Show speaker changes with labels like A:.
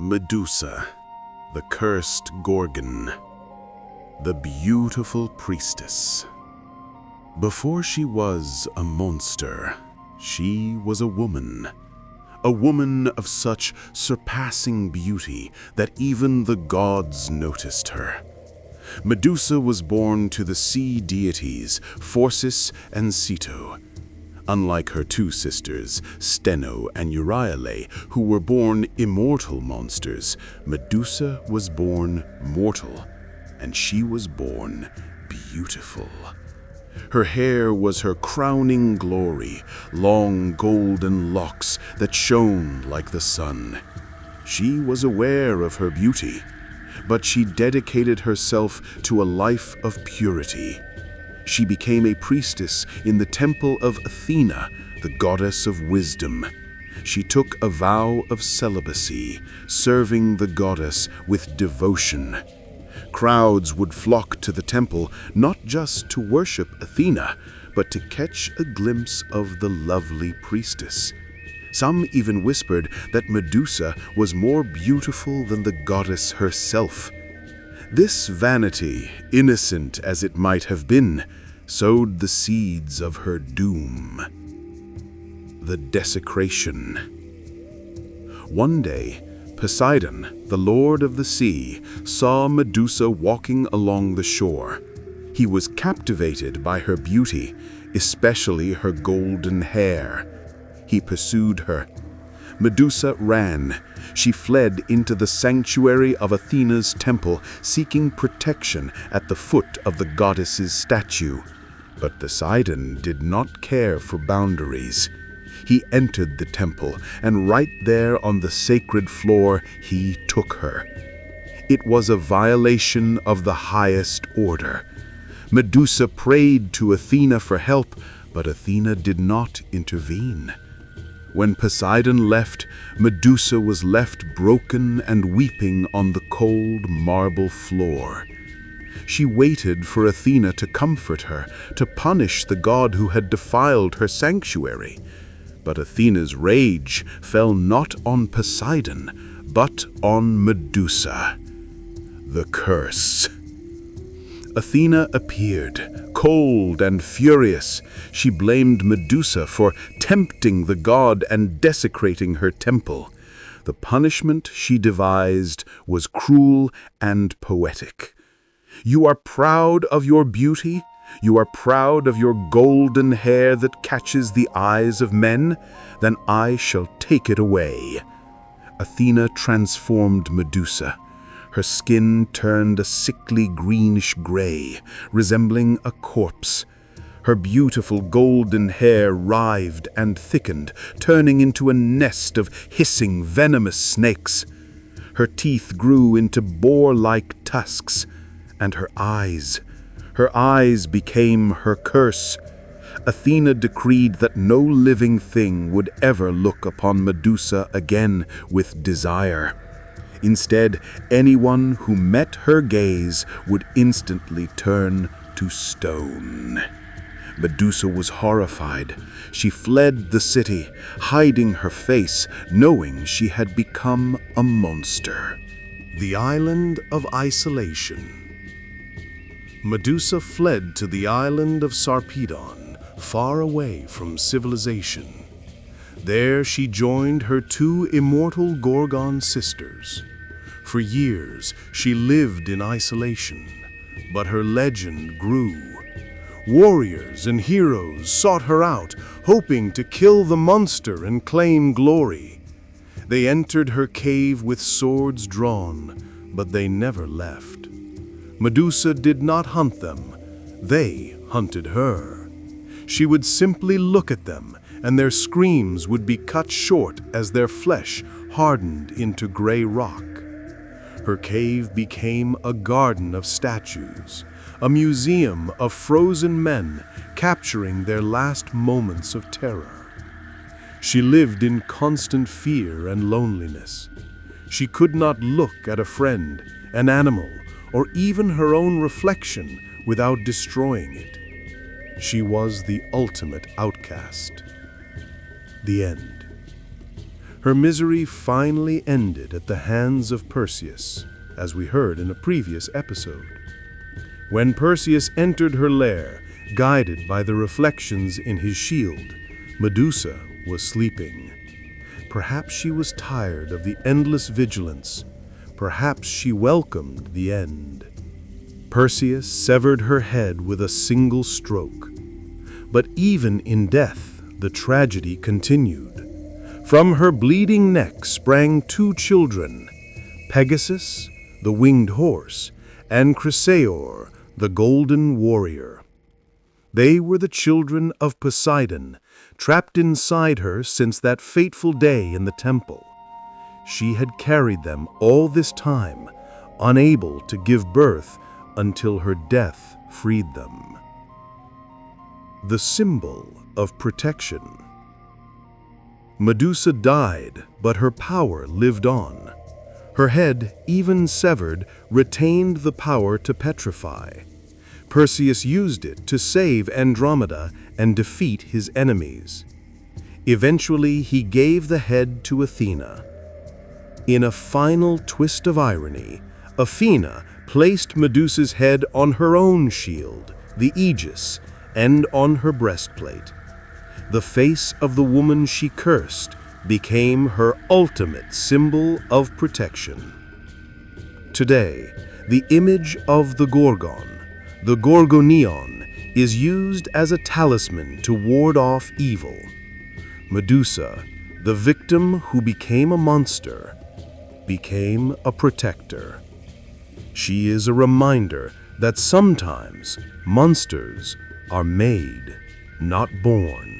A: Medusa, the cursed Gorgon, the beautiful priestess. Before she was a monster, she was a woman of such surpassing beauty that even the gods noticed her. Medusa was born to the sea deities Phorcys and Ceto. Unlike her two sisters, Steno and Euryale, who were born immortal monsters, Medusa was born mortal, and she was born beautiful. Her hair was her crowning glory, long golden locks that shone like the sun. She was aware of her beauty, but she dedicated herself to a life of purity. She became a priestess in the temple of Athena, the goddess of wisdom. She took a vow of celibacy, serving the goddess with devotion. Crowds would flock to the temple not just to worship Athena, but to catch a glimpse of the lovely priestess. Some even whispered that Medusa was more beautiful than the goddess herself. This vanity, innocent as it might have been, sowed the seeds of her doom. The desecration. One day, Poseidon, the lord of the sea, saw Medusa walking along the shore. He was captivated by her beauty, especially her golden hair. He pursued her. Medusa ran. She fled into the sanctuary of Athena's temple, seeking protection at the foot of the goddess's statue. But Poseidon did not care for boundaries. He entered the temple, and right there on the sacred floor, he took her. It was a violation of the highest order. Medusa prayed to Athena for help, but Athena did not intervene. When Poseidon left, Medusa was left broken and weeping on the cold marble floor. She waited for Athena to comfort her, to punish the god who had defiled her sanctuary. But Athena's rage fell not on Poseidon, but on Medusa. The curse. Athena appeared, cold and furious. She blamed Medusa for tempting the god and desecrating her temple. The punishment she devised was cruel and poetic. You are proud of your beauty? You are proud of your golden hair that catches the eyes of men? Then I shall take it away. Athena transformed Medusa. Her skin turned a sickly greenish gray, resembling a corpse. Her beautiful golden hair writhed and thickened, turning into a nest of hissing, venomous snakes. Her teeth grew into boar-like tusks, and her eyes became her curse. Athena decreed that no living thing would ever look upon Medusa again with desire. Instead, anyone who met her gaze would instantly turn to stone. Medusa was horrified. She fled the city, hiding her face, knowing she had become a monster. The Island of Isolation. Medusa fled to the island of Sarpedon, far away from civilization. There she joined her two immortal Gorgon sisters. For years she lived in isolation, but her legend grew. Warriors and heroes sought her out, hoping to kill the monster and claim glory. They entered her cave with swords drawn, but they never left. Medusa did not hunt them. They hunted her. She would simply look at them, and their screams would be cut short as their flesh hardened into gray rock. Her cave became a garden of statues, a museum of frozen men capturing their last moments of terror. She lived in constant fear and loneliness. She could not look at a friend, an animal, or even her own reflection without destroying it. She was the ultimate outcast. The end.
B: Her misery finally ended at the hands of Perseus, as we heard in a previous episode. When Perseus entered her lair, guided by the reflections in his shield, Medusa was sleeping. Perhaps she was tired of the endless vigilance. Perhaps she welcomed the end. Perseus severed her head with a single stroke. But even in death, the tragedy continued. From her bleeding neck sprang two children, Pegasus, the winged horse, and Chrysaor, the golden warrior. They were the children of Poseidon, trapped inside her since that fateful day in the temple. She had carried them all this time, unable to give birth until her death freed them. The symbol of protection. Medusa died, but her power lived on. Her head, even severed, retained the power to petrify. Perseus used it to save Andromeda and defeat his enemies. Eventually, he gave the head to Athena. In a final twist of irony, Athena placed Medusa's head on her own shield, the Aegis, and on her breastplate. The face of the woman she cursed became her ultimate symbol of protection. Today, the image of the Gorgon, the Gorgonion, is used as a talisman to ward off evil. Medusa, the victim who became a monster, became a protector. She is a reminder that sometimes monsters are made, not born.